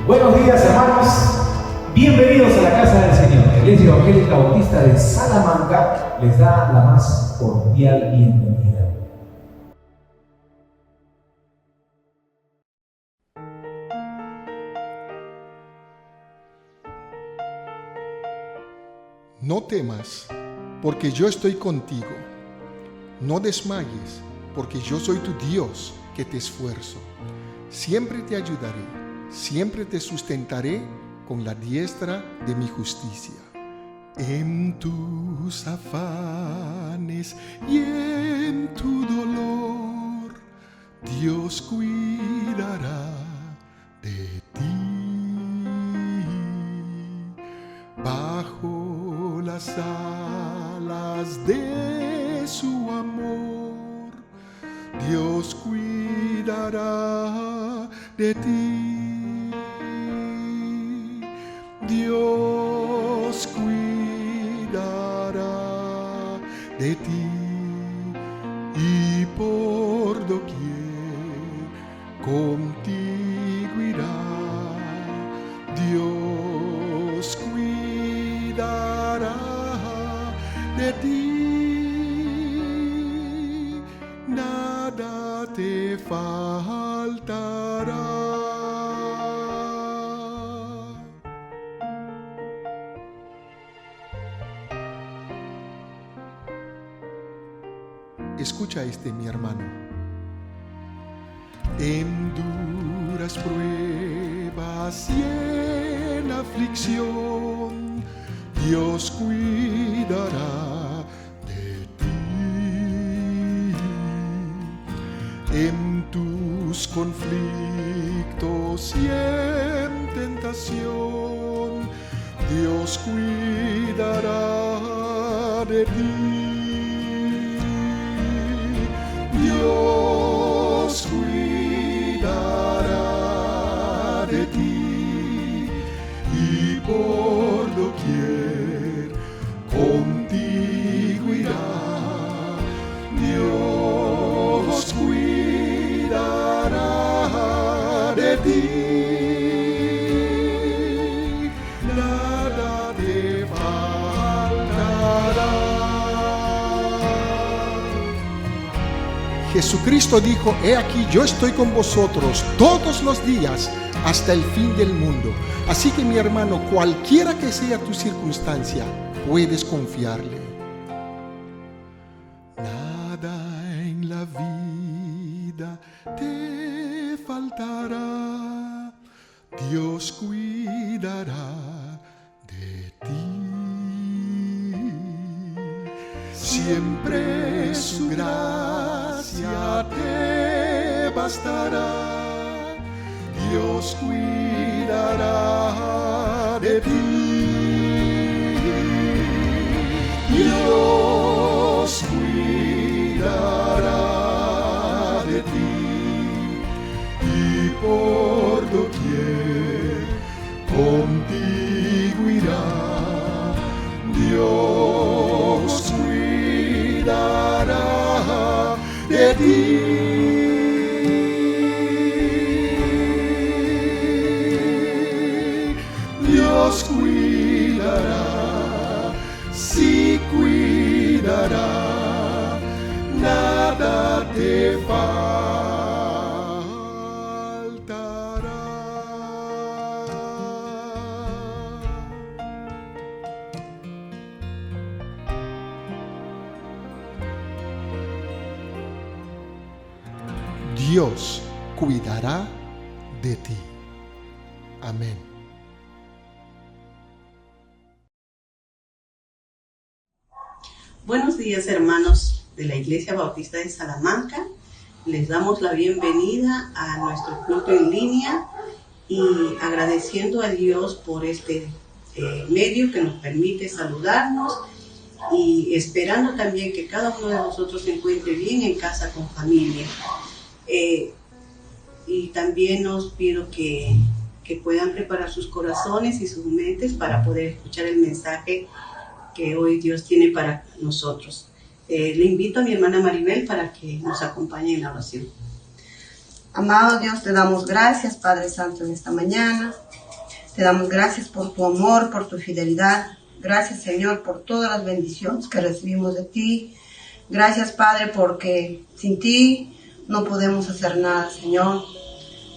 Buenos días, hermanos. Bienvenidos a la casa del Señor. La Iglesia Evangélica Bautista de Salamanca les da la más cordial bienvenida. No temas, porque yo estoy contigo. No desmayes, porque yo soy tu Dios, que te esfuerzo. Siempre te ayudaré, siempre te sustentaré con la diestra de mi justicia. En tus afanes y en tu dolor, Dios cuidará de ti. Bajo las alas de su amor, Dios cuidará de ti. Dios cuidará de ti y por doquier contigo irá. Dios cuidará de ti, nada te faltará. Escucha mi hermano. En duras pruebas y en aflicción, Dios cuidará de ti. En tus conflictos y en tentación, Dios cuidará de ti. Dios cuidará de ti y por doquier contigo irá. Dios cuidará de ti, nada te faltará. Jesucristo dijo: he aquí, yo estoy con vosotros todos los días hasta el fin del mundo. Así que, mi hermano, cualquiera que sea tu circunstancia, puedes confiarle. Nada en la vida te faltará, Dios cuidará de ti. Siempre su gracia te bastará, Dios cuidará de ti. Dios cuidará de ti y por doquier contigo irá. Dios cuidará de ti. Dios cuidará, sí cuidará, nada te faltará. Dios cuidará de ti. Amén. Buenos días, hermanos de la Iglesia Bautista de Salamanca. Les damos la bienvenida a nuestro culto en línea y agradeciendo a Dios por este medio que nos permite saludarnos y esperando también que cada uno de nosotros se encuentre bien en casa con familia. Y también os pido que puedan preparar sus corazones y sus mentes para poder escuchar el mensaje que hoy Dios tiene para nosotros. Le invito a mi hermana Maribel para que nos acompañe en la oración. Amado Dios, te damos gracias, Padre Santo, en esta mañana. Te damos gracias por tu amor, por tu fidelidad. Gracias, Señor, por todas las bendiciones que recibimos de ti. Gracias, Padre, porque sin ti no podemos hacer nada, Señor.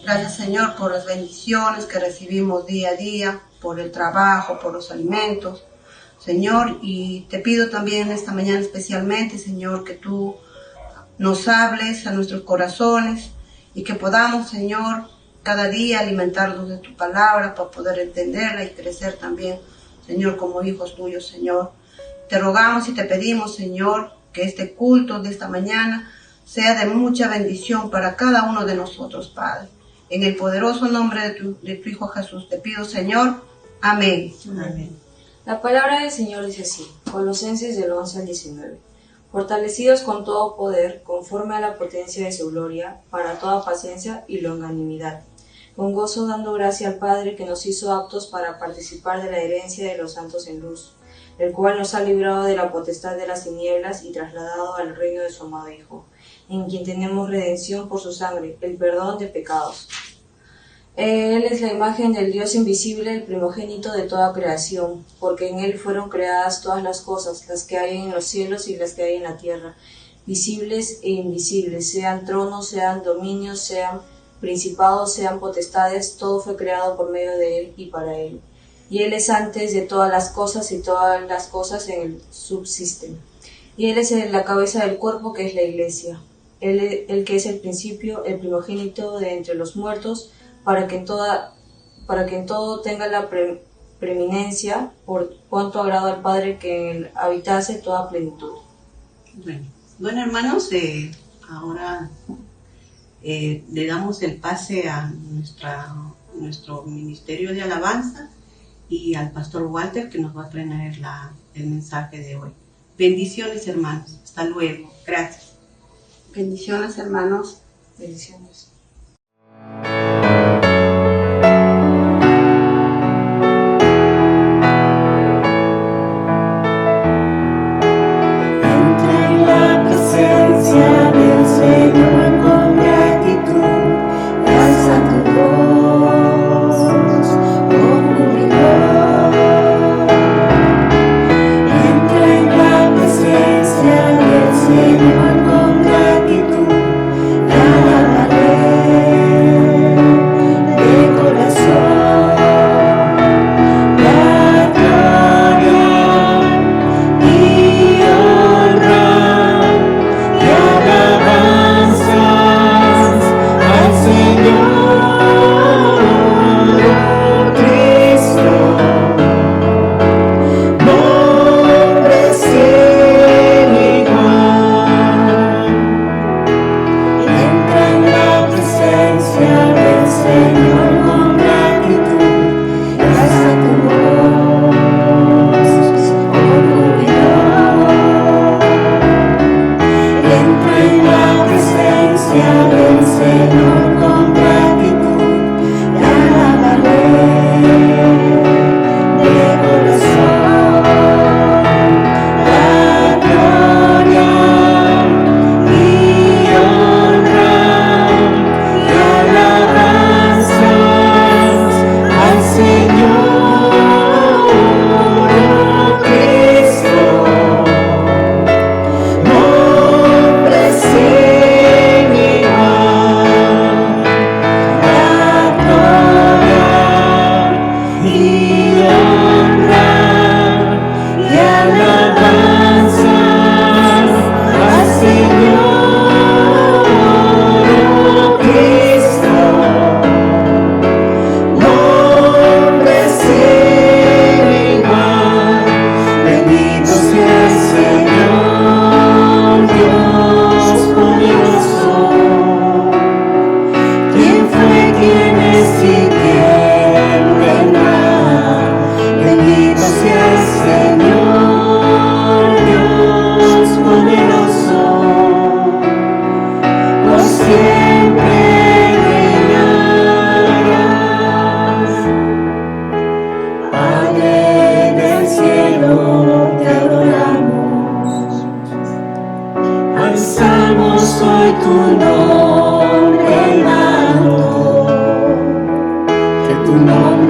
Gracias, Señor, por las bendiciones que recibimos día a día, por el trabajo, por los alimentos, Señor. Y te pido también esta mañana especialmente, Señor, que tú nos hables a nuestros corazones y que podamos, Señor, cada día alimentarnos de tu palabra para poder entenderla y crecer también, Señor, como hijos tuyos, Señor. Te rogamos y te pedimos, Señor, que este culto de esta mañana sea de mucha bendición para cada uno de nosotros, Padre. En el poderoso nombre de tu Hijo Jesús te pido, Señor. Amén. Amén. La palabra del Señor dice así, Colosenses del 11 al 19. Fortalecidos con todo poder, conforme a la potencia de su gloria, para toda paciencia y longanimidad, con gozo dando gracia al Padre que nos hizo aptos para participar de la herencia de los santos en luz, el cual nos ha librado de la potestad de las tinieblas y trasladado al reino de su amado Hijo, en quien tenemos redención por su sangre, el perdón de pecados. Él es la imagen del Dios invisible, el primogénito de toda creación, porque en Él fueron creadas todas las cosas, las que hay en los cielos y las que hay en la tierra, visibles e invisibles, sean tronos, sean dominios, sean principados, sean potestades, todo fue creado por medio de Él y para Él. Y Él es antes de todas las cosas y todas las cosas en Él subsisten. Y Él es la cabeza del cuerpo que es la Iglesia. Él que es el principio, el primogénito de entre los muertos, para que en todo tenga la preeminencia, por cuanto agrado al Padre que en él habitase toda plenitud. Bueno, hermanos, ahora le damos el pase a nuestro ministerio de alabanza y al pastor Walter, que nos va a traer el mensaje de hoy. Bendiciones, hermanos. Hasta luego. Gracias. Bendiciones, hermanos. Bendiciones. Señor con gratitud, la alabaré.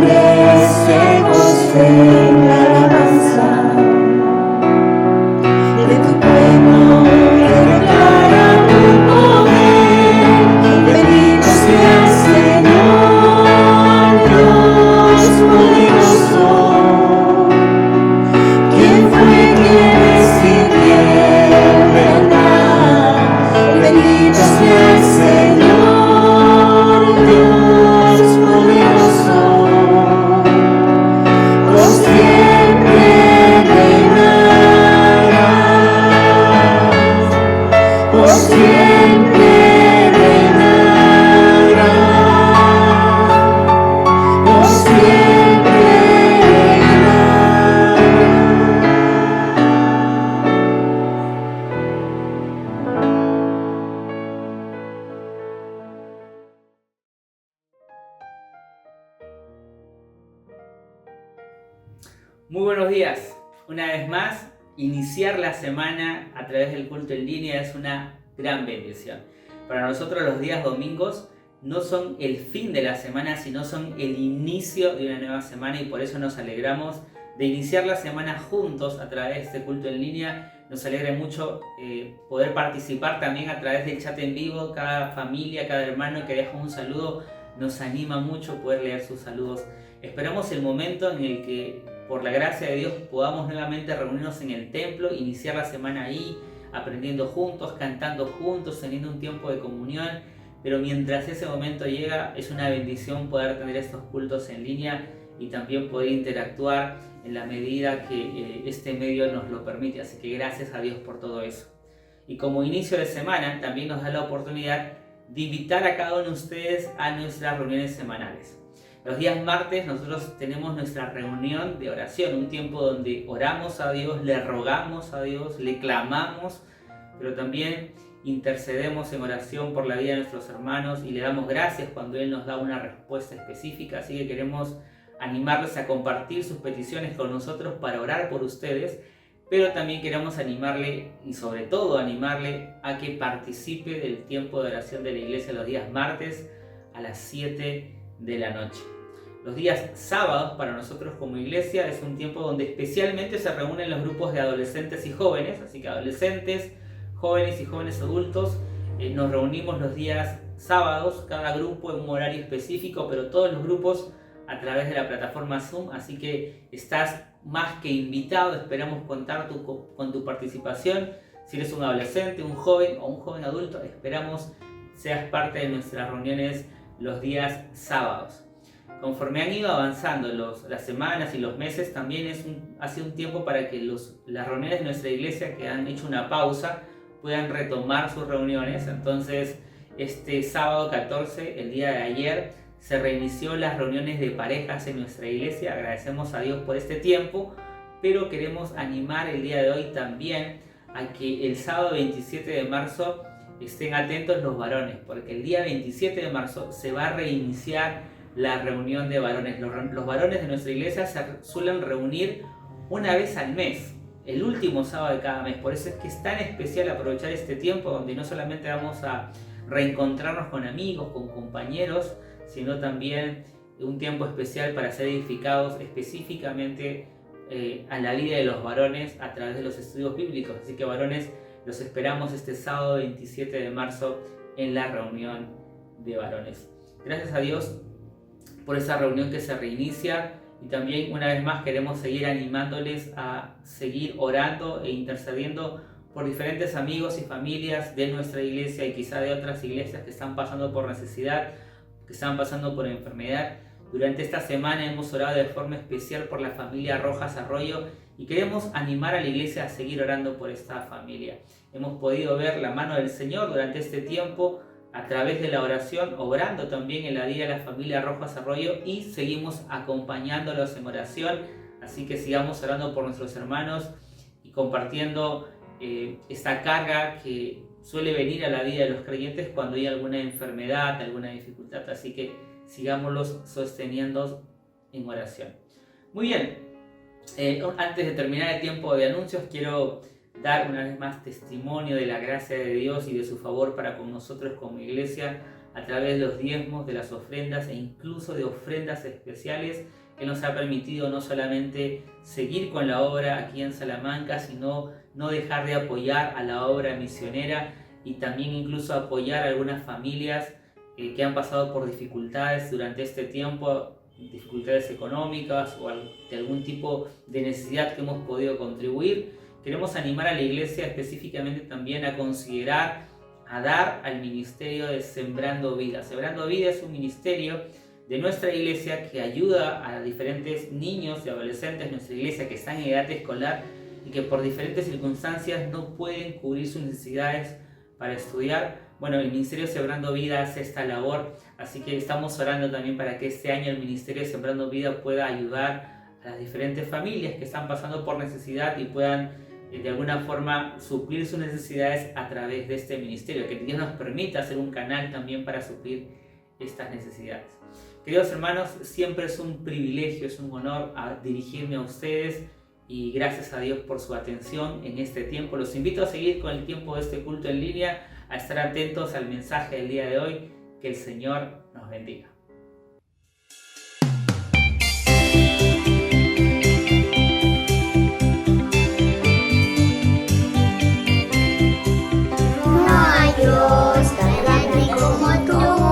siempre se goce en la alabanza de tu pueblo que declara tu poder. Bendito seas, Señor, Dios poderoso. ¿Quién fue que recibió verdad? Bendito seas, Señor, Dios poderoso. Por siempre reinarás, por siempre reinarás, por siempre Muy buenos días. Una vez más, iniciar la semana a través del culto en línea es una gran bendición. Para nosotros los días domingos no son el fin de la semana, sino son el inicio de una nueva semana, y por eso nos alegramos de iniciar la semana juntos a través de este culto en línea. Nos alegra mucho poder participar también a través del chat en vivo. Cada familia, cada hermano que deja un saludo, nos anima mucho poder leer sus saludos. Esperamos el momento en el que, por la gracia de Dios, podamos nuevamente reunirnos en el templo, iniciar la semana ahí, aprendiendo juntos, cantando juntos, teniendo un tiempo de comunión. Pero mientras ese momento llega, es una bendición poder tener estos cultos en línea y también poder interactuar en la medida que este medio nos lo permite. Así que gracias a Dios por todo eso. Y como inicio de semana, también nos da la oportunidad de invitar a cada uno de ustedes a nuestras reuniones semanales. Los días martes nosotros tenemos nuestra reunión de oración, un tiempo donde oramos a Dios, le rogamos a Dios, le clamamos, pero también intercedemos en oración por la vida de nuestros hermanos y le damos gracias cuando Él nos da una respuesta específica. Así que queremos animarles a compartir sus peticiones con nosotros para orar por ustedes, pero también queremos animarle, y sobre todo animarle, a que participe del tiempo de oración de la iglesia los días martes a las 7 de la noche. Los días sábados para nosotros como iglesia es un tiempo donde especialmente se reúnen los grupos de adolescentes y jóvenes, así que adolescentes, jóvenes y jóvenes adultos, nos reunimos los días sábados, cada grupo en un horario específico, pero todos los grupos a través de la plataforma Zoom, así que estás más que invitado. Esperamos contar con tu participación. Si eres un adolescente, un joven o un joven adulto, esperamos seas parte de nuestras reuniones los días sábados. Conforme han ido avanzando las semanas y los meses, también hace un tiempo para que las reuniones de nuestra iglesia que han hecho una pausa puedan retomar sus reuniones. Entonces, este sábado 14, el día de ayer, se reinició las reuniones de parejas en nuestra iglesia. Agradecemos a Dios por este tiempo, pero queremos animar el día de hoy también a que el sábado 27 de marzo estén atentos los varones, porque el día 27 de marzo se va a reiniciar la reunión de varones. Los varones de nuestra iglesia se suelen reunir una vez al mes, el último sábado de cada mes. Por eso es que es tan especial aprovechar este tiempo donde no solamente vamos a reencontrarnos con amigos, con compañeros, sino también un tiempo especial para ser edificados específicamente a la vida de los varones a través de los estudios bíblicos. Así que varones, los esperamos este sábado 27 de marzo en la reunión de varones. Gracias a Dios por esa reunión que se reinicia, y también una vez más queremos seguir animándoles a seguir orando e intercediendo por diferentes amigos y familias de nuestra iglesia y quizá de otras iglesias que están pasando por necesidad, que están pasando por enfermedad. Durante esta semana hemos orado de forma especial por la familia Rojas Arroyo y queremos animar a la iglesia a seguir orando por esta familia. Hemos podido ver la mano del Señor durante este tiempo a través de la oración, obrando también en la vida de la familia Rojas Arroyo, y seguimos acompañándolos en oración. Así que sigamos orando por nuestros hermanos y compartiendo esta carga que suele venir a la vida de los creyentes cuando hay alguna enfermedad, alguna dificultad. Así que sigámoslos sosteniendo en oración. Muy bien, antes de terminar el tiempo de anuncios, quiero dar una vez más testimonio de la gracia de Dios y de su favor para con nosotros como iglesia a través de los diezmos, de las ofrendas e incluso de ofrendas especiales que nos ha permitido no solamente seguir con la obra aquí en Salamanca, sino no dejar de apoyar a la obra misionera y también incluso apoyar a algunas familias que han pasado por dificultades durante este tiempo, dificultades económicas o de algún tipo de necesidad que hemos podido contribuir. Queremos animar a la iglesia específicamente también a considerar, a dar al ministerio de Sembrando Vida. Sembrando Vida es un ministerio de nuestra iglesia que ayuda a diferentes niños y adolescentes de nuestra iglesia que están en edad escolar y que por diferentes circunstancias no pueden cubrir sus necesidades para estudiar. Bueno, el Ministerio Sembrando Vida hace esta labor, así que estamos orando también para que este año el Ministerio Sembrando Vida pueda ayudar a las diferentes familias que están pasando por necesidad y puedan de alguna forma suplir sus necesidades a través de este ministerio, que Dios nos permita hacer un canal también para suplir estas necesidades. Queridos hermanos, siempre es un privilegio, es un honor dirigirme a ustedes y gracias a Dios por su atención en este tiempo. Los invito a seguir con el tiempo de este culto en línea, a estar atentos al mensaje del día de hoy. Que el Señor nos bendiga. No hay Dios tan grande como tú.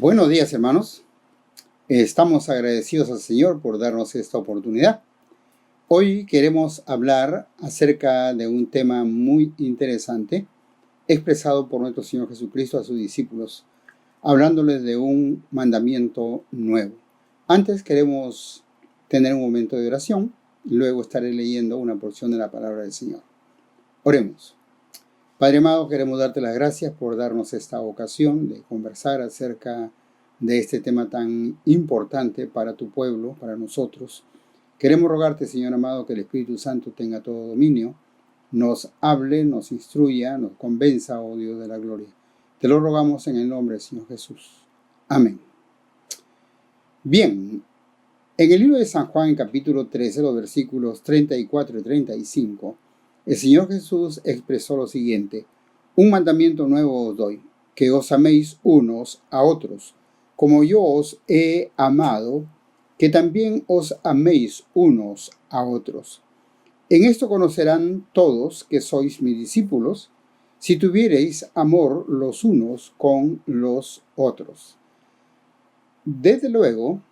Buenos días, hermanos. Estamos agradecidos al Señor por darnos esta oportunidad. Hoy queremos hablar acerca de un tema muy interesante expresado por nuestro Señor Jesucristo a sus discípulos, hablándoles de un mandamiento nuevo. Antes queremos tener un momento de oración, y luego estaré leyendo una porción de la palabra del Señor. Oremos. Padre amado, queremos darte las gracias por darnos esta ocasión de conversar acerca de este tema tan importante para tu pueblo, para nosotros. Queremos rogarte, Señor amado, que el Espíritu Santo tenga todo dominio, nos hable, nos instruya, nos convenza, oh Dios de la gloria. Te lo rogamos en el nombre del Señor Jesús. Amén. Bien, En el libro de San Juan, en capítulo 13, los versículos 34 y 35, el Señor Jesús expresó lo siguiente: un mandamiento nuevo os doy, que os améis unos a otros, como yo os he amado, que también os améis unos a otros. En esto conocerán todos que sois mis discípulos, si tuviereis amor los unos con los otros. Desde luego,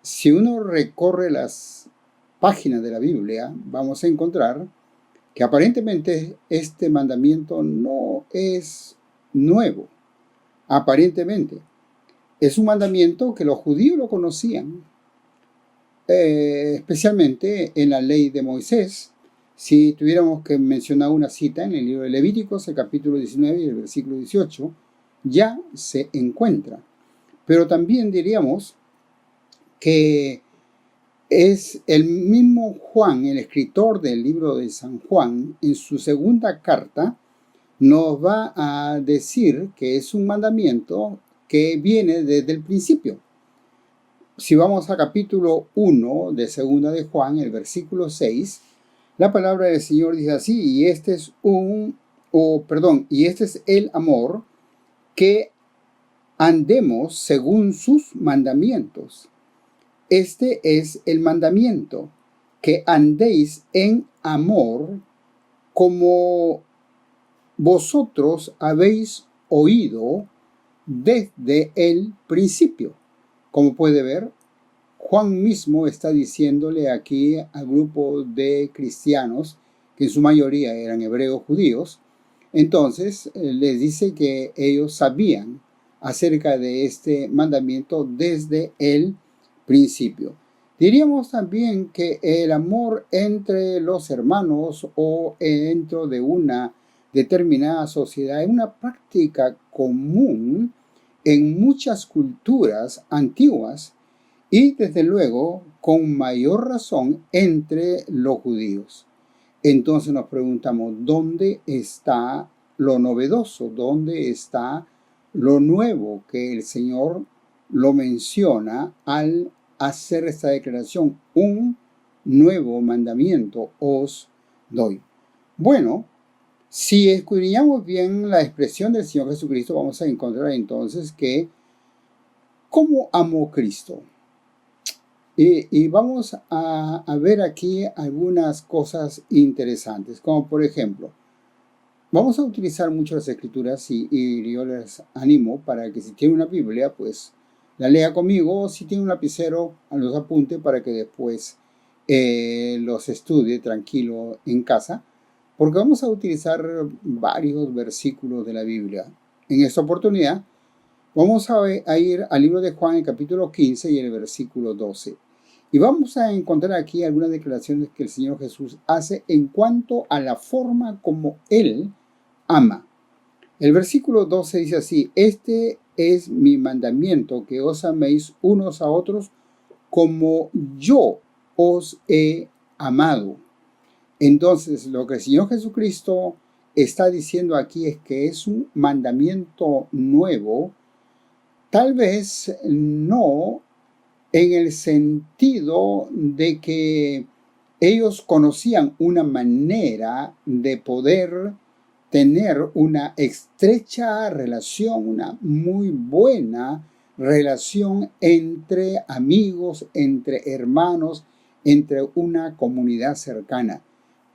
si uno recorre las páginas de la Biblia, vamos a encontrar que aparentemente este mandamiento no es nuevo. Aparentemente. Es un mandamiento que los judíos lo conocían, especialmente en la ley de Moisés. Si tuviéramos que mencionar una cita en el libro de Levíticos, el capítulo 19 y el versículo 18, ya se encuentra. Pero también diríamos que es el mismo Juan, el escritor del libro de San Juan, en su segunda carta, nos va a decir que es un mandamiento que viene desde el principio. Si vamos a capítulo 1 de segunda de Juan, el versículo 6, la palabra del Señor dice así: y este es el amor, que andemos según sus mandamientos. Este es el mandamiento, que andéis en amor, como vosotros habéis oído desde el principio. Como puede ver, Juan mismo está diciéndole aquí al grupo de cristianos, que en su mayoría eran hebreos judíos. Entonces les dice que ellos sabían acerca de este mandamiento desde el principio. Diríamos también que el amor entre los hermanos o dentro de una determinada sociedad es una práctica común en muchas culturas antiguas y desde luego con mayor razón entre los judíos. Entonces nos preguntamos, ¿dónde está lo novedoso? ¿Dónde está lo nuevo que el Señor lo menciona al hacer esta declaración? Un nuevo mandamiento os doy. Bueno, si escudriñamos bien la expresión del Señor Jesucristo, vamos a encontrar entonces que ¿cómo amó Cristo? Y vamos a ver aquí algunas cosas interesantes, como por ejemplo, vamos a utilizar mucho las escrituras y yo les animo para que si tienen una Biblia, pues la lea conmigo, o si tienen un lapicero, los apunte para que después los estudie tranquilo en casa, porque vamos a utilizar varios versículos de la Biblia. En esta oportunidad vamos a ir al libro de Juan, el capítulo 15 y el versículo 12. Y vamos a encontrar aquí algunas declaraciones que el Señor Jesús hace en cuanto a la forma como Él ama. El versículo 12 dice así: este es mi mandamiento, que os améis unos a otros como yo os he amado. Entonces, lo que el Señor Jesucristo está diciendo aquí es que es un mandamiento nuevo, tal vez no en el sentido de que ellos conocían una manera de poder tener una estrecha relación, una muy buena relación entre amigos, entre hermanos, entre una comunidad cercana.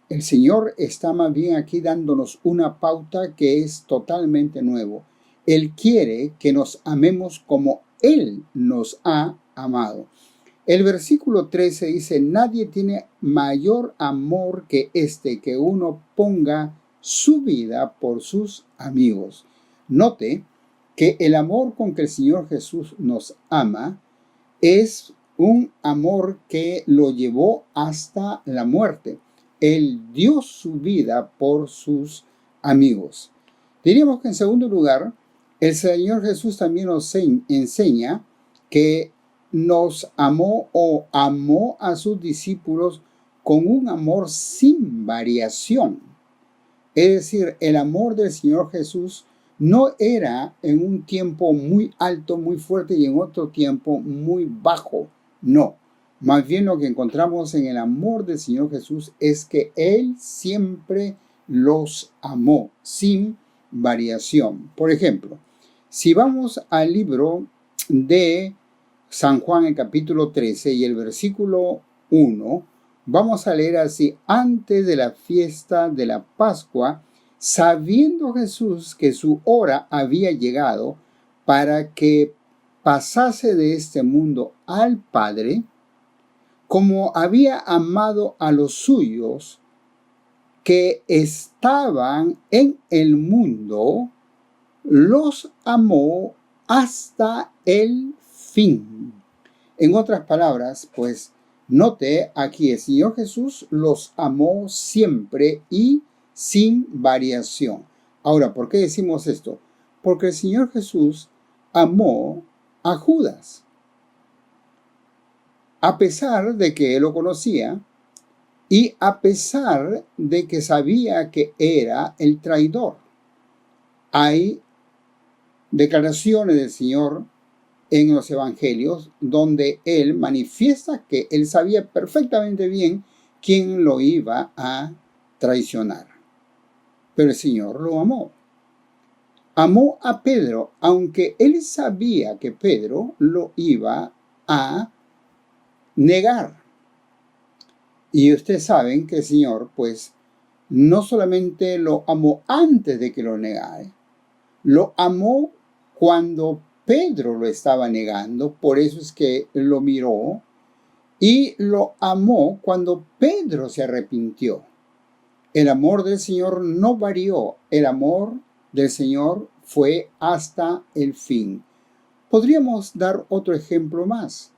El Señor está más bien aquí dándonos una pauta que es totalmente nuevo. Él quiere que nos amemos como Él nos ha amado. El versículo 13 dice: nadie tiene mayor amor que este, que uno ponga su vida por sus amigos. Note que el amor con que el Señor Jesús nos ama es un amor que lo llevó hasta la muerte. Él dio su vida por sus amigos. Diríamos que en segundo lugar, el Señor Jesús también nos enseña que nos amó o amó a sus discípulos con un amor sin variación. Es decir, el amor del Señor Jesús no era en un tiempo muy alto, muy fuerte y en otro tiempo muy bajo. No, Más bien lo que encontramos en el amor del Señor Jesús es que Él siempre los amó sin variación. Por ejemplo, si vamos al libro de San Juan, el capítulo 13 y el versículo 1, vamos a leer así: antes de la fiesta de la Pascua, sabiendo Jesús que su hora había llegado para que pasase de este mundo al Padre, como había amado a los suyos que estaban en el mundo, los amó hasta el fin. En otras palabras, pues, note aquí, el Señor Jesús los amó siempre y sin variación. Ahora, ¿por qué decimos esto? Porque el Señor Jesús amó a Judas. A pesar de que él lo conocía y a pesar de que sabía que era el traidor. Hay declaraciones del Señor en los evangelios donde él manifiesta que él sabía perfectamente bien quién lo iba a traicionar. Pero el Señor lo amó. Amó a Pedro, aunque él sabía que Pedro lo iba a negar. Y ustedes saben que el Señor, pues, no solamente lo amó antes de que lo negara, lo amó cuando Pedro lo estaba negando, por eso es que lo miró, y lo amó cuando Pedro se arrepintió. El amor del Señor no varió, el amor del Señor fue hasta el fin. Podríamos dar otro ejemplo más,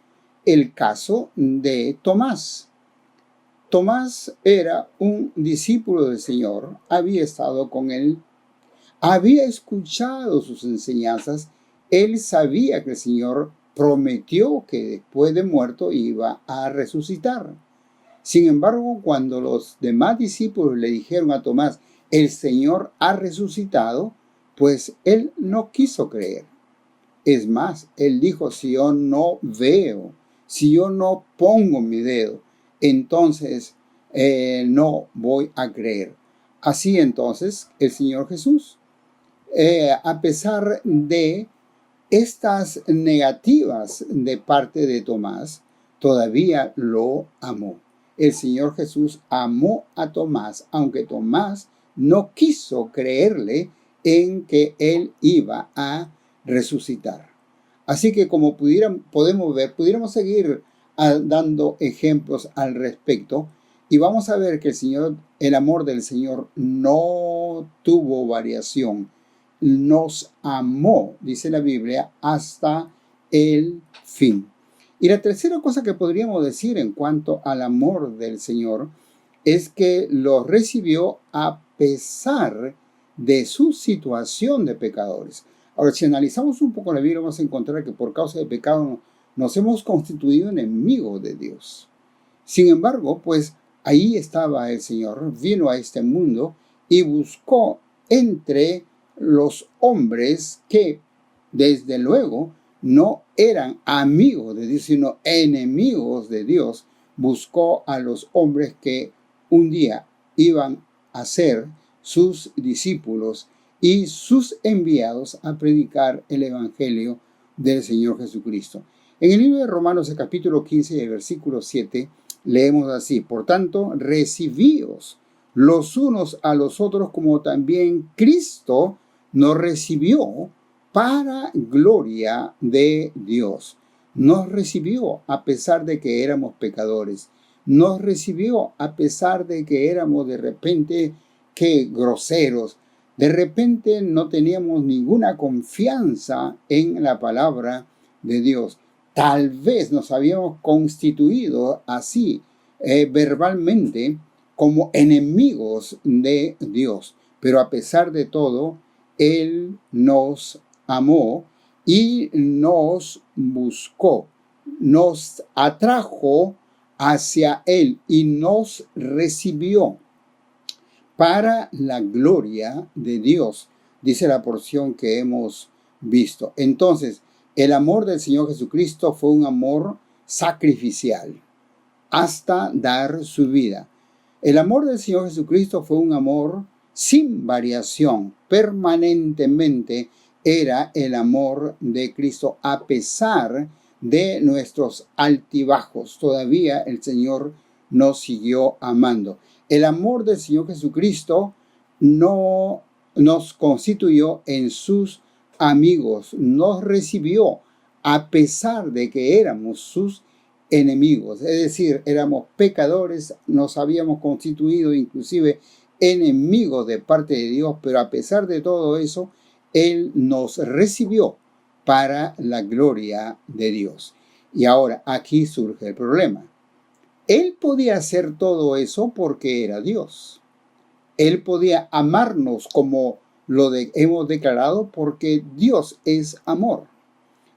el caso de Tomás. Tomás era un discípulo del Señor, había estado con él, había escuchado sus enseñanzas, él sabía que el Señor prometió que después de muerto iba a resucitar. Sin embargo, cuando los demás discípulos le dijeron a Tomás, el Señor ha resucitado, pues él no quiso creer. Es más, él dijo, si yo no veo, si yo no pongo mi dedo, entonces no voy a creer. Así entonces, el Señor Jesús, a pesar de estas negativas de parte de Tomás, todavía lo amó. El Señor Jesús amó a Tomás, aunque Tomás no quiso creerle en que él iba a resucitar. Así que como podemos ver, pudiéramos seguir dando ejemplos al respecto y vamos a ver que el amor del Señor no tuvo variación. Nos amó, dice la Biblia, hasta el fin. Y la tercera cosa que podríamos decir en cuanto al amor del Señor es que lo recibió a pesar de su situación de pecadores. Ahora, si analizamos un poco la Biblia, vamos a encontrar que por causa del pecado nos hemos constituido enemigos de Dios. Sin embargo, pues ahí estaba el Señor, vino a este mundo y buscó entre los hombres que, desde luego, no eran amigos de Dios, sino enemigos de Dios. Buscó a los hombres que un día iban a ser sus discípulos y sus enviados a predicar el Evangelio del Señor Jesucristo. En el libro de Romanos, el capítulo 15 y el versículo 7, leemos así: por tanto, recibíos los unos a los otros como también Cristo nos recibió para gloria de Dios. Nos recibió a pesar de que éramos pecadores. Nos recibió a pesar de que éramos de repente groseros. De repente no teníamos ninguna confianza en la palabra de Dios. Tal vez nos habíamos constituido así verbalmente como enemigos de Dios. Pero a pesar de todo, Él nos amó y nos buscó, nos atrajo hacia Él y nos recibió para la gloria de Dios, dice la porción que hemos visto. Entonces, el amor del Señor Jesucristo fue un amor sacrificial. hasta dar su vida. El amor del Señor Jesucristo fue un amor sin variación, permanentemente era el amor de Cristo, a pesar de nuestros altibajos. Todavía el Señor nos siguió amando. El amor del Señor Jesucristo no nos constituyó en sus amigos, nos recibió a pesar de que éramos sus enemigos, es decir, éramos pecadores, nos habíamos constituido inclusive enemigos de parte de Dios, pero a pesar de todo eso, Él nos recibió para la gloria de Dios. Y ahora aquí surge el problema. Él podía hacer todo eso porque era Dios. Él podía amarnos como hemos declarado porque Dios es amor.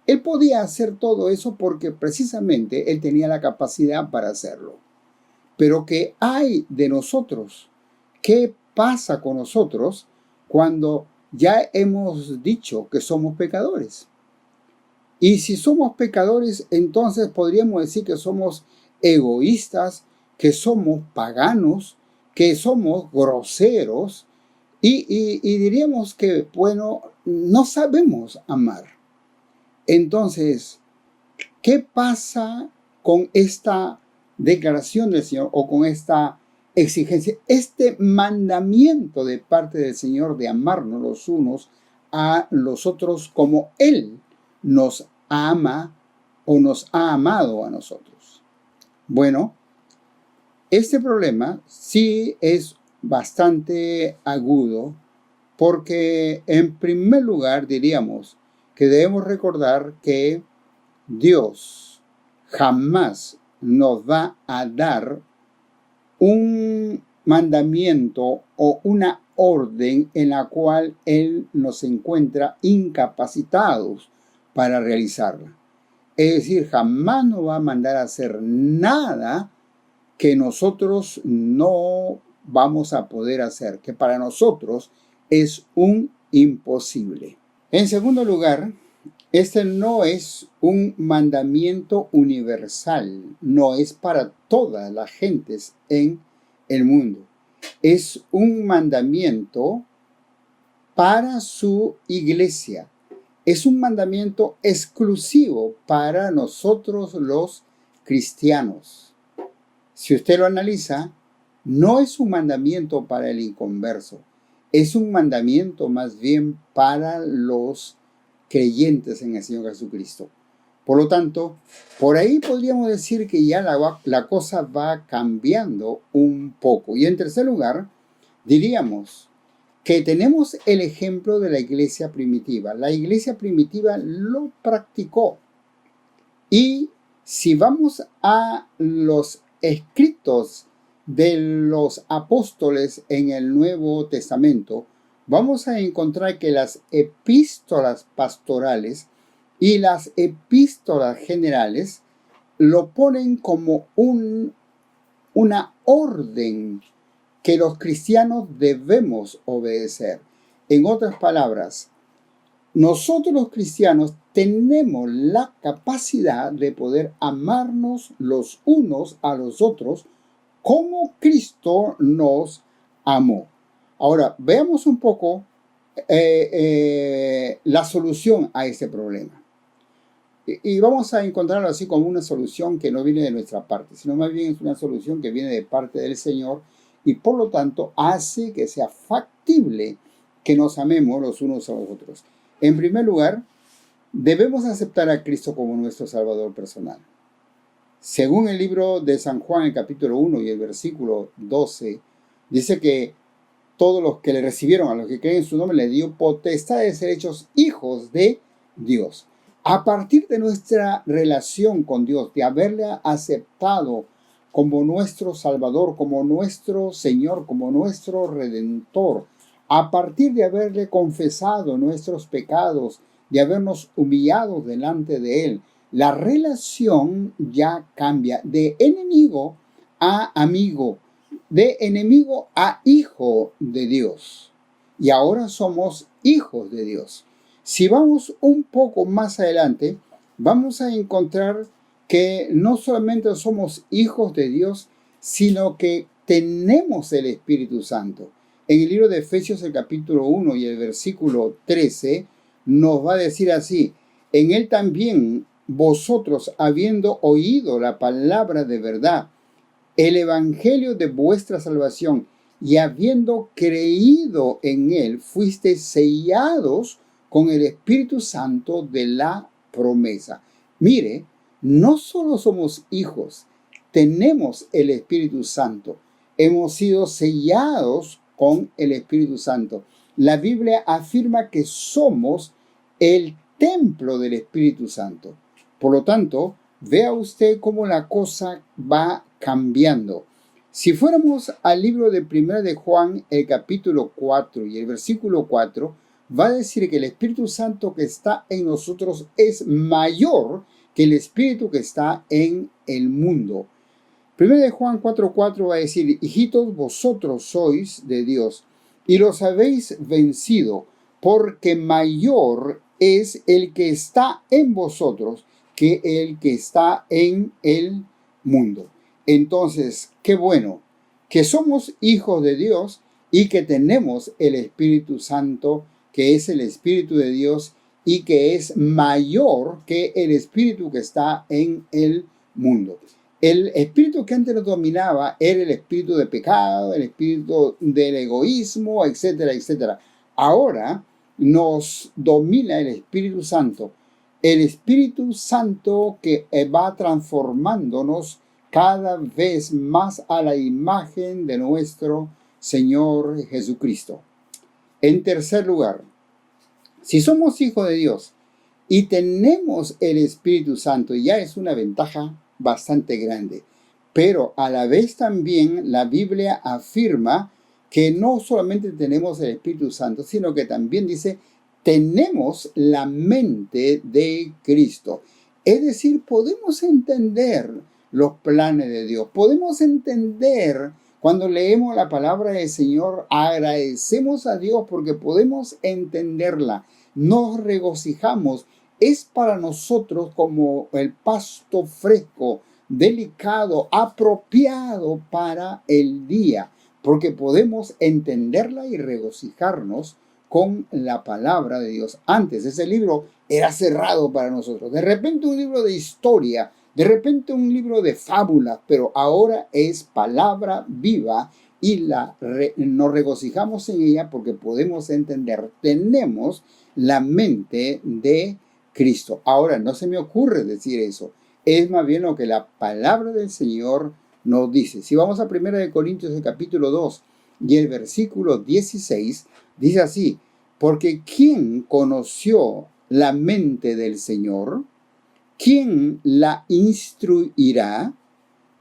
Él podía hacer todo eso porque precisamente Él tenía la capacidad para hacerlo. Pero ¿qué hay de nosotros? ¿Qué pasa con nosotros cuando ya hemos dicho que somos pecadores? Y si somos pecadores, entonces podríamos decir que somos egoístas, que somos paganos, que somos groseros y diríamos que, bueno, no sabemos amar. Entonces, ¿qué pasa con esta declaración del Señor o con esta exigencia, este mandamiento de parte del Señor de amarnos los unos a los otros como Él nos ama o nos ha amado a nosotros? Bueno, este problema sí es bastante agudo porque en primer lugar diríamos que debemos recordar que Dios jamás nos va a dar un mandamiento o una orden en la cual Él nos encuentra incapacitados para realizarla. Es decir, jamás nos va a mandar a hacer nada que nosotros no vamos a poder hacer, que para nosotros es un imposible. En segundo lugar, este no es un mandamiento universal, no es para todas las gentes en el mundo. Es un mandamiento para su iglesia. Es un mandamiento exclusivo para nosotros los cristianos. Si usted lo analiza, no es un mandamiento para el inconverso. Es un mandamiento más bien para los creyentes en el Señor Jesucristo. Por lo tanto, por ahí podríamos decir que ya la cosa va cambiando un poco. Y en tercer lugar, diríamos que tenemos el ejemplo de la iglesia primitiva. La iglesia primitiva lo practicó. Y si vamos a los escritos de los apóstoles en el Nuevo Testamento, vamos a encontrar que las epístolas pastorales y las epístolas generales lo ponen como una orden que los cristianos debemos obedecer. En otras palabras, nosotros los cristianos tenemos la capacidad de poder amarnos los unos a los otros como Cristo nos amó. Ahora, veamos un poco la solución a este problema. Y vamos a encontrarlo así como una solución que no viene de nuestra parte, sino más bien es una solución que viene de parte del Señor y por lo tanto hace que sea factible que nos amemos los unos a los otros. En primer lugar, debemos aceptar a Cristo como nuestro Salvador personal. Según el libro de San Juan, el capítulo 1 y el versículo 12, dice que todos los que le recibieron, a los que creen en su nombre, le dio potestad de ser hechos hijos de Dios. A partir de nuestra relación con Dios, de haberle aceptado como nuestro Salvador, como nuestro Señor, como nuestro Redentor, a partir de haberle confesado nuestros pecados, de habernos humillado delante de Él, la relación ya cambia de enemigo a amigo, de enemigo a hijo de Dios. Y ahora somos hijos de Dios. Si vamos un poco más adelante, vamos a encontrar que no solamente somos hijos de Dios, sino que tenemos el Espíritu Santo. En el libro de Efesios, el capítulo 1 y el versículo 13, nos va a decir así: en él también vosotros, habiendo oído la palabra de verdad, el evangelio de vuestra salvación, y habiendo creído en él, fuisteis sellados con el Espíritu Santo de la promesa. Mire, no solo somos hijos, tenemos el Espíritu Santo. Hemos sido sellados con el Espíritu Santo. La Biblia afirma que somos el templo del Espíritu Santo. Por lo tanto, vea usted cómo la cosa va cambiando. Si fuéramos al libro de 1 de Juan, el capítulo 4 y el versículo 4, va a decir que el Espíritu Santo que está en nosotros es mayor que el Espíritu que está en el mundo. 1 de Juan 4:4 va a decir: hijitos, vosotros sois de Dios y los habéis vencido, porque mayor es el que está en vosotros que el que está en el mundo. Entonces, qué bueno que somos hijos de Dios y que tenemos el Espíritu Santo, que es el Espíritu de Dios y que es mayor que el espíritu que está en el mundo. El espíritu que antes nos dominaba era el espíritu de pecado, el espíritu del egoísmo, etcétera, etcétera. Ahora nos domina el Espíritu Santo. El Espíritu Santo que va transformándonos cada vez más a la imagen de nuestro Señor Jesucristo. En tercer lugar, si somos hijos de Dios y tenemos el Espíritu Santo, ya es una ventaja bastante grande. Pero a la vez también la Biblia afirma que no solamente tenemos el Espíritu Santo, sino que también dice, tenemos la mente de Cristo. Es decir, podemos entender los planes de Dios. Podemos entender, cuando leemos la palabra del Señor, agradecemos a Dios porque podemos entenderla. Nos regocijamos. Es para nosotros como el pasto fresco, delicado, apropiado para el día, porque podemos entenderla y regocijarnos con la palabra de Dios. Antes ese libro era cerrado para nosotros. De repente un libro de historia, de repente un libro de fábulas, pero ahora es palabra viva y nos regocijamos en ella porque podemos entender. Tenemos la mente de Cristo. Ahora, no se me ocurre decir eso. Es más bien lo que la palabra del Señor nos dice. Si vamos a 1 Corintios, el capítulo 2 y el versículo 16, dice así: porque ¿quién conoció la mente del Señor? ¿Quién la instruirá?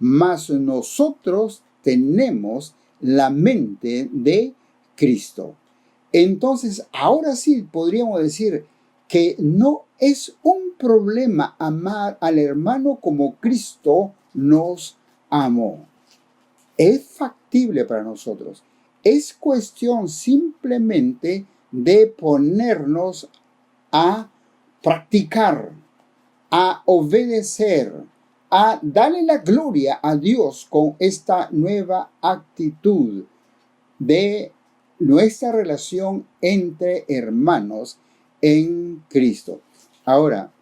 Mas nosotros tenemos la mente de Cristo. Entonces, ahora sí podríamos decir que no es un problema amar al hermano como Cristo nos amó. Es factible para nosotros. Es cuestión simplemente de ponernos a practicar, a obedecer, a darle la gloria a Dios con esta nueva actitud de nuestra relación entre hermanos en Cristo. Ahora,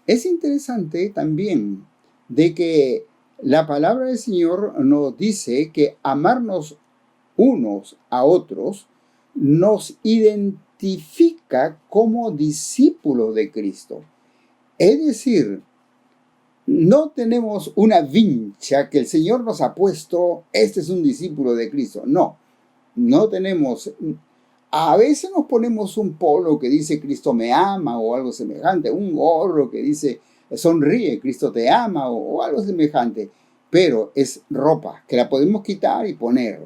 es interesante también de que la palabra del Señor nos dice que amarnos unos a otros nos identifica como discípulos de Cristo. Es decir, no tenemos una vincha que el Señor nos ha puesto, este es un discípulo de Cristo. No tenemos. A veces nos ponemos un polo que dice Cristo me ama o algo semejante, un gorro que dice sonríe, Cristo te ama o algo semejante, pero es ropa que la podemos quitar y poner.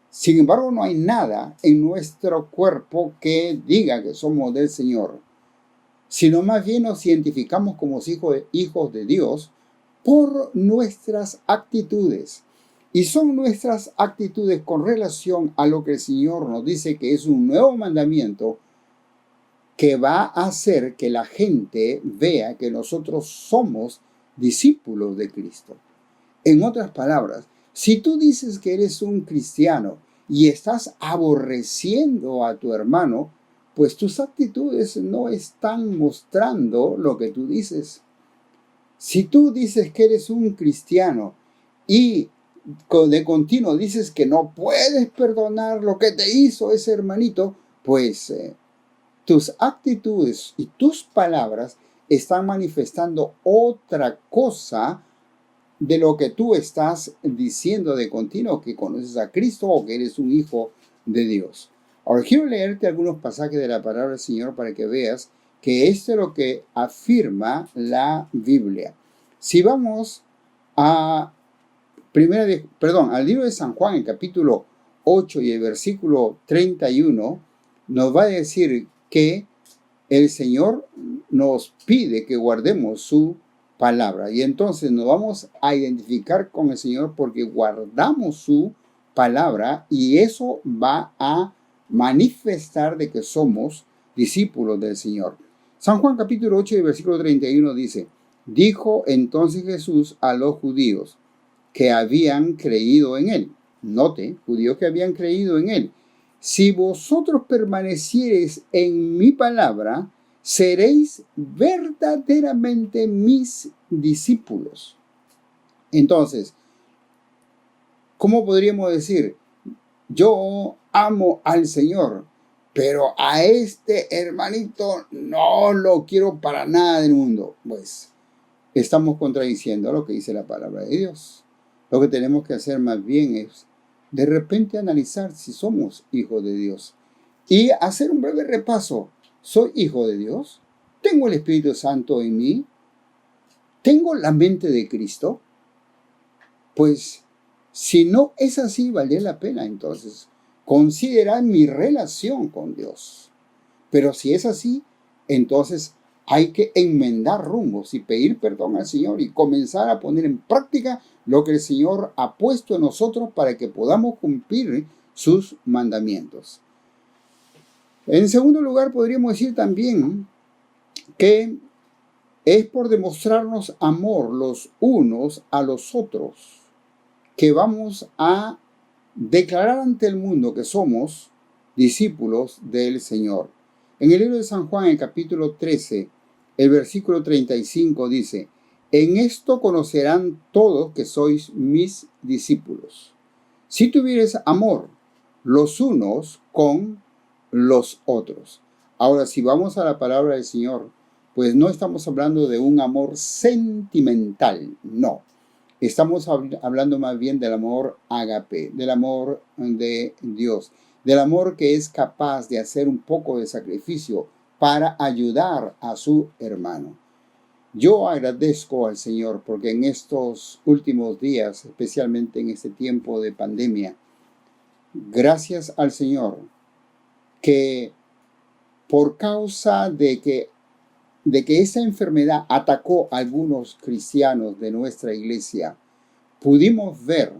Sin embargo, no hay nada en nuestro cuerpo que diga que somos del Señor, sino más bien nos identificamos como hijos de Dios por nuestras actitudes. Y son nuestras actitudes con relación a lo que el Señor nos dice que es un nuevo mandamiento que va a hacer que la gente vea que nosotros somos discípulos de Cristo. En otras palabras, si tú dices que eres un cristiano y estás aborreciendo a tu hermano, pues tus actitudes no están mostrando lo que tú dices. Si tú dices que eres un cristiano y de continuo dices que no puedes perdonar lo que te hizo ese hermanito, pues tus actitudes y tus palabras están manifestando otra cosa de lo que tú estás diciendo de continuo, que conoces a Cristo o que eres un hijo de Dios. Ahora quiero leerte algunos pasajes de la palabra del Señor para que veas que esto es lo que afirma la Biblia. Si vamos al libro de San Juan, el capítulo 8 y el versículo 31, nos va a decir que el Señor nos pide que guardemos su palabra. Y entonces nos vamos a identificar con el Señor porque guardamos su palabra y eso va a manifestar de que somos discípulos del Señor. San Juan capítulo 8 y versículo 31 dice: dijo entonces Jesús a los judíos que habían creído en él. Note, judíos que habían creído en él. Si vosotros permaneciereis en mi palabra, seréis verdaderamente mis discípulos. Entonces, ¿cómo podríamos decir? Yo amo al Señor, pero a este hermanito no lo quiero para nada del mundo. Pues estamos contradiciendo lo que dice la palabra de Dios. Lo que tenemos que hacer más bien es de repente analizar si somos hijos de Dios y hacer un breve repaso. ¿Soy hijo de Dios? ¿Tengo el Espíritu Santo en mí? ¿Tengo la mente de Cristo? Pues si no es así, vale la pena entonces considerar mi relación con Dios. Pero si es así, entonces hay que enmendar rumbos y pedir perdón al Señor y comenzar a poner en práctica lo que el Señor ha puesto en nosotros para que podamos cumplir sus mandamientos. En segundo lugar, podríamos decir también que es por demostrarnos amor los unos a los otros que vamos a declarar ante el mundo que somos discípulos del Señor. En el libro de San Juan, en el capítulo 13, el versículo 35 dice: en esto conocerán todos que sois mis discípulos, si tuviereis amor los unos con los otros. Ahora, si vamos a la palabra del Señor, pues no estamos hablando de un amor sentimental, no. Estamos hablando más bien del amor ágape, del amor de Dios, del amor que es capaz de hacer un poco de sacrificio para ayudar a su hermano. Yo agradezco al Señor porque en estos últimos días, especialmente en este tiempo de pandemia, gracias al Señor que por causa de que esa enfermedad atacó a algunos cristianos de nuestra iglesia, pudimos ver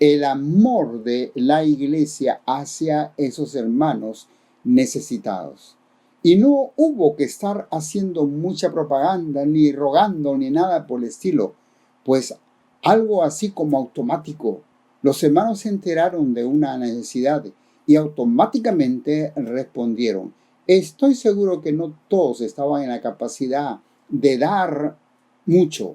el amor de la iglesia hacia esos hermanos necesitados. Y no hubo que estar haciendo mucha propaganda, ni rogando, ni nada por el estilo, pues algo así como automático. Los hermanos se enteraron de una necesidad y automáticamente respondieron. Estoy seguro que no todos estaban en la capacidad de dar mucho,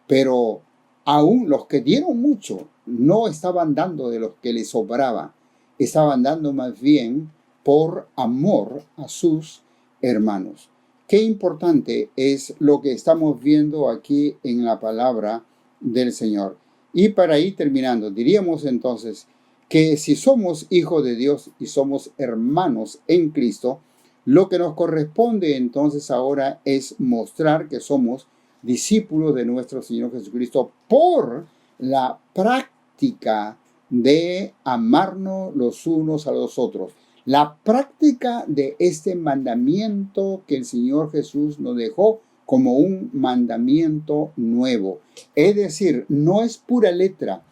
pero aún los que dieron mucho no estaban dando de los que les sobraba, estaban dando más bien por amor a sus hermanos. Qué importante es lo que estamos viendo aquí en la palabra del Señor. Y para ir terminando, diríamos entonces que si somos hijos de Dios y somos hermanos en Cristo, lo que nos corresponde entonces ahora es mostrar que somos discípulos de nuestro Señor Jesucristo por la práctica de amarnos los unos a los otros. La práctica de este mandamiento que el Señor Jesús nos dejó como un mandamiento nuevo. Es decir, no es pura letra,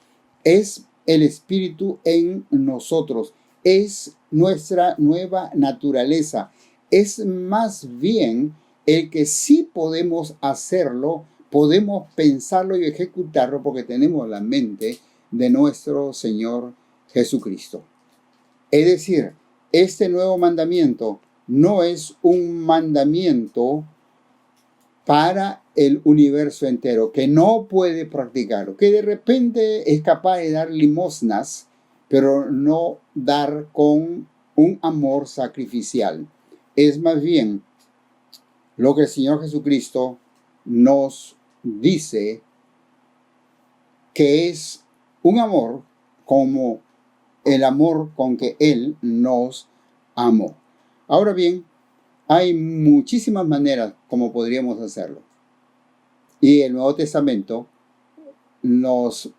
es el Espíritu en nosotros, es nuestra nueva naturaleza. Es más bien el que sí podemos hacerlo podemos pensarlo y ejecutarlo porque tenemos la mente de nuestro Señor Jesucristo. Es decir, este nuevo mandamiento no es un mandamiento para el universo entero, que no puede practicarlo, que de repente es capaz de dar limosnas, pero no dar con un amor sacrificial. Es más bien lo que el Señor Jesucristo nos dice que es un amor como el amor con que Él nos amó. Ahora bien, hay muchísimas maneras como podríamos hacerlo. Y el Nuevo Testamento nos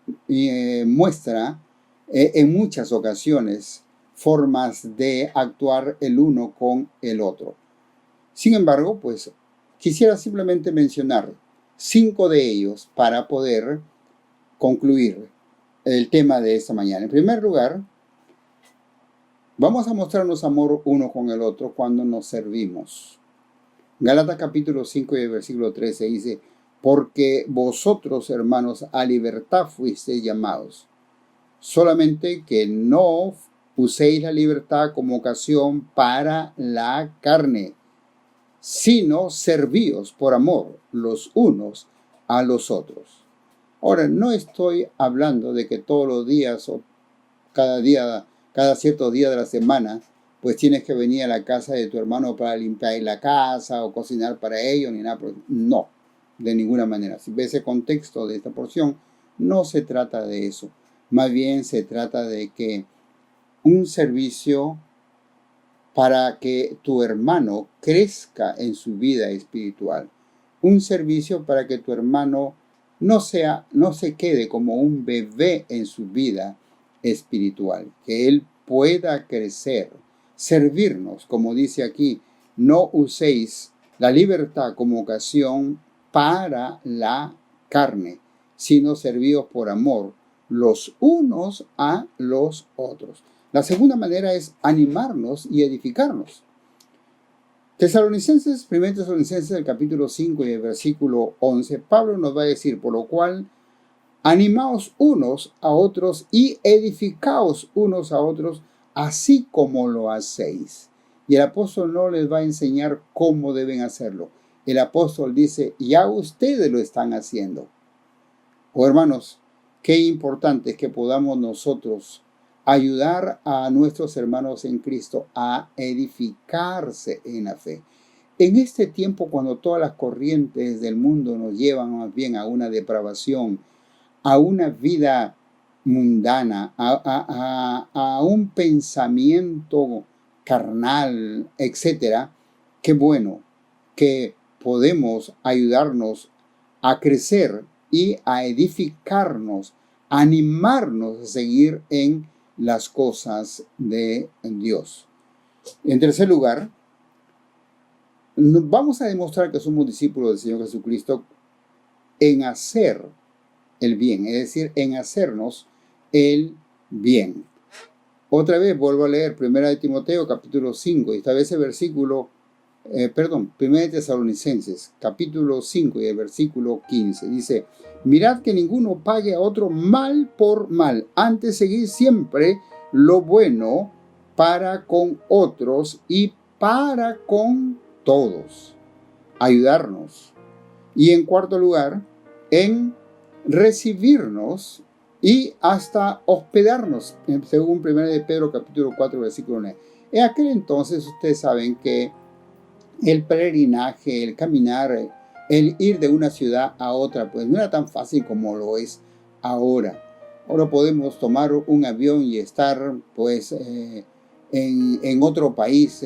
muestra en muchas ocasiones formas de actuar el uno con el otro. Sin embargo, pues quisiera simplemente mencionar 5 de ellos para poder concluir el tema de esta mañana. En primer lugar, vamos a mostrarnos amor uno con el otro cuando nos servimos. Gálatas capítulo 5 y el versículo 13 dice: porque vosotros, hermanos, a libertad fuisteis llamados, solamente que no uséis la libertad como ocasión para la carne, sino servíos por amor los unos a los otros. Ahora, no estoy hablando de que todos los días o cada cierto día de la semana, pues tienes que venir a la casa de tu hermano para limpiar la casa o cocinar para ellos, ni nada. No, de ninguna manera. Si ves el contexto de esta porción, no se trata de eso. Más bien se trata de que un servicio para que tu hermano crezca en su vida espiritual. Un servicio para que tu hermano no se quede como un bebé en su vida espiritual, que él pueda crecer, servirnos, como dice aquí, no uséis la libertad como ocasión para la carne, sino servíos por amor los unos a los otros. La segunda manera es animarnos y edificarnos. 1 Tesalonicenses, el capítulo 5 y el versículo 11, Pablo nos va a decir: por lo cual, animaos unos a otros y edificaos unos a otros, así como lo hacéis. Y el apóstol no les va a enseñar cómo deben hacerlo. El apóstol dice: ya ustedes lo están haciendo. Oh, hermanos, qué importante es que podamos nosotros ayudar a nuestros hermanos en Cristo a edificarse en la fe. En este tiempo, cuando todas las corrientes del mundo nos llevan más bien a una depravación, a una vida mundana, a un pensamiento carnal, etc., qué bueno que podemos ayudarnos a crecer y a edificarnos, a animarnos a seguir en las cosas de Dios. En tercer lugar, vamos a demostrar que somos discípulos del Señor Jesucristo en hacer el bien, es decir, en hacernos el bien. Otra vez vuelvo a leer 1 Timoteo capítulo 5, y esta vez el versículo, 1 Tesalonicenses capítulo 5 y el versículo 15. Dice: mirad que ninguno pague a otro mal por mal, antes seguid siempre lo bueno para con otros y para con todos. Ayudarnos. Y en cuarto lugar, en recibirnos y hasta hospedarnos, según 1 de Pedro capítulo 4 versículo 9. En aquel entonces ustedes saben que el peregrinaje, el caminar, el ir de una ciudad a otra, pues no era tan fácil como lo es ahora. Ahora podemos tomar un avión y estar pues en otro país,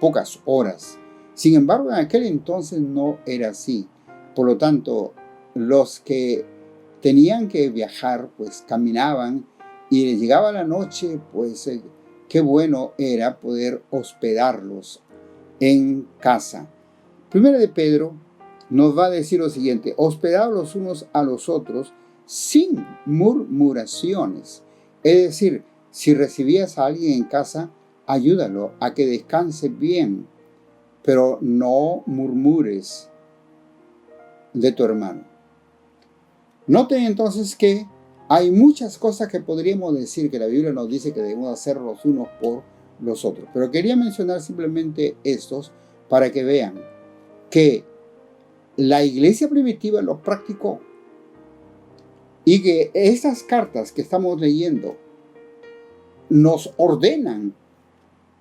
pocas horas. Sin embargo, en aquel entonces no era así. Por lo tanto, los que tenían que viajar, pues caminaban, y les llegaba la noche, pues qué bueno era poder hospedarlos en casa. Primera de Pedro nos va a decir lo siguiente: hospedaos los unos a los otros sin murmuraciones. Es decir, si recibías a alguien en casa, ayúdalo a que descanse bien, pero no murmures. de tu hermano. Noten entonces que hay muchas cosas que podríamos decir que la Biblia nos dice que debemos hacer los unos por los otros. Pero quería mencionar simplemente estos para que vean que la iglesia primitiva los practicó y que estas cartas que estamos leyendo nos ordenan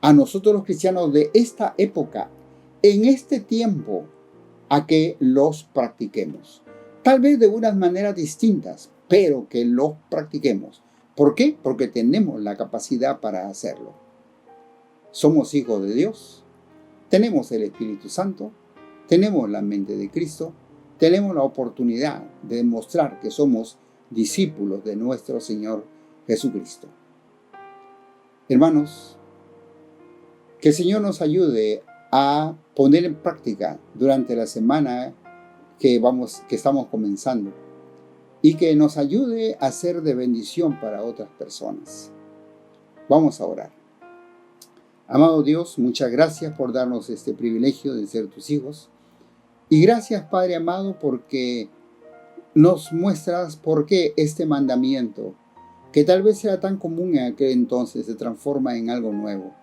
a nosotros los cristianos de esta época, en este tiempo, a que los practiquemos. Tal vez de unas maneras distintas, pero que los practiquemos. ¿Por qué? Porque tenemos la capacidad para hacerlo. Somos hijos de Dios, tenemos el Espíritu Santo, tenemos la mente de Cristo, tenemos la oportunidad de demostrar que somos discípulos de nuestro Señor Jesucristo. Hermanos, que el Señor nos ayude a poner en práctica durante la semana que estamos comenzando y que nos ayude a ser de bendición para otras personas. Vamos a orar. Amado Dios, muchas gracias por darnos este privilegio de ser tus hijos. Y gracias, Padre amado, porque nos muestras por qué este mandamiento, que tal vez era tan común en aquel entonces, se transforma en algo nuevo.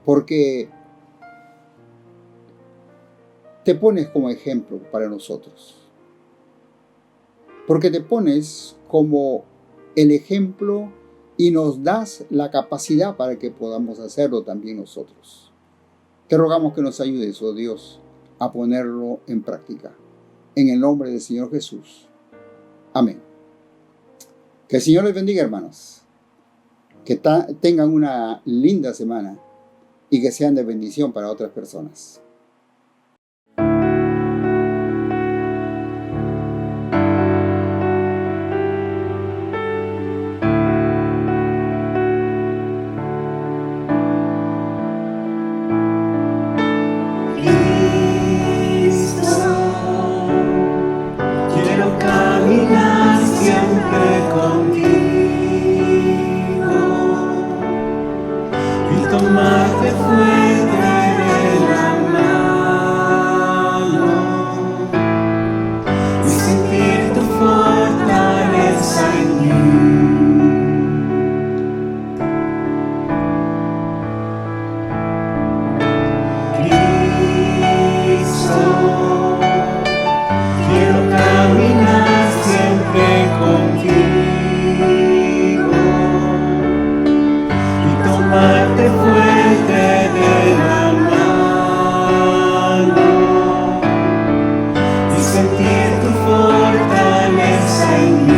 Porque te pones como ejemplo para nosotros. Porque te pones como el ejemplo y nos das la capacidad para que podamos hacerlo también nosotros. Te rogamos que nos ayudes, oh Dios, a ponerlo en práctica. En el nombre del Señor Jesús. Amén. Que el Señor les bendiga, hermanos. Que tengan una linda semana y que sean de bendición para otras personas. Tomarte fuerte de la mano y sentir tu fortaleza en mí. Cristo, quiero caminar siempre contigo y tomarte fuerte de la mano y sentir tu fortaleza en mí.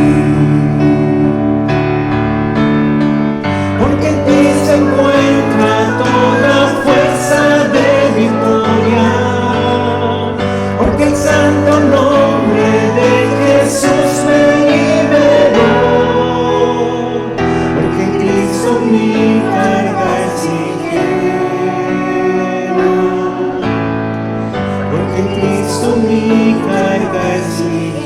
Porque en ti se encuentra toda fuerza de victoria. Porque el santo nombre de Jesús me liberó. Porque en Cristo mi carga es ligera. Porque en Cristo mi carga es ligera.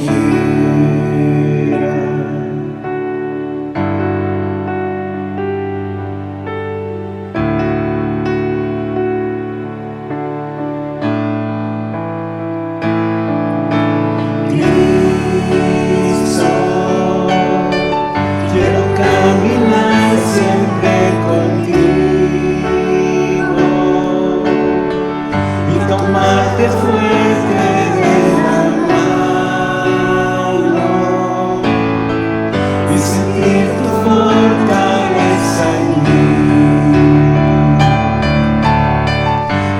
Cristo, quiero caminar siempre contigo y tomarte fuerte de la mano y sentir tu fortaleza en mí.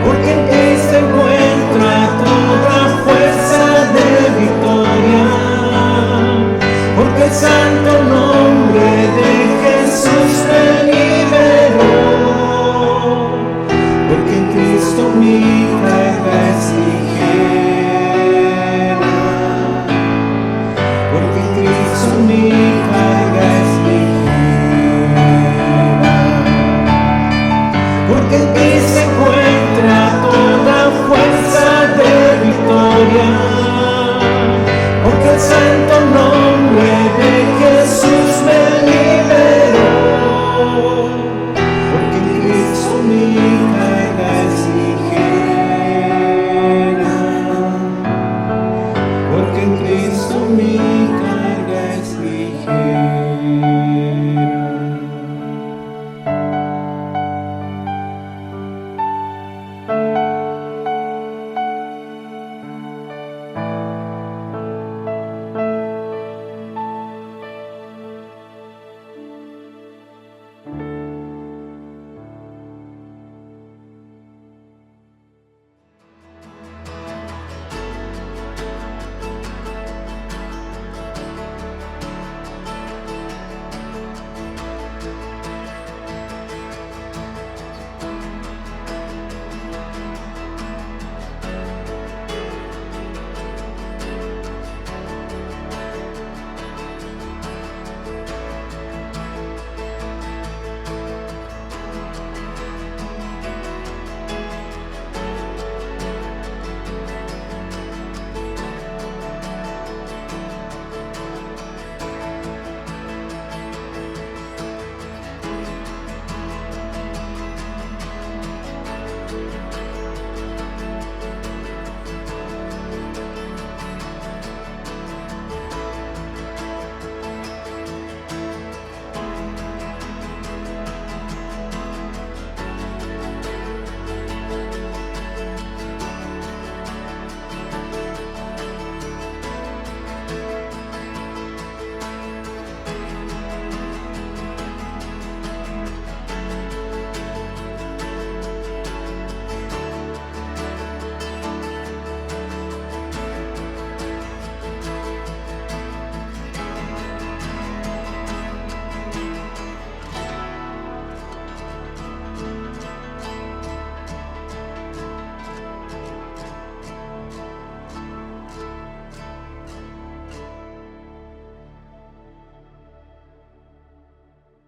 Porque en ti se encuentra toda fuerza de victoria. Porque el santo nombre de Jesús me liberó. Porque en Cristo mi carga es ligera.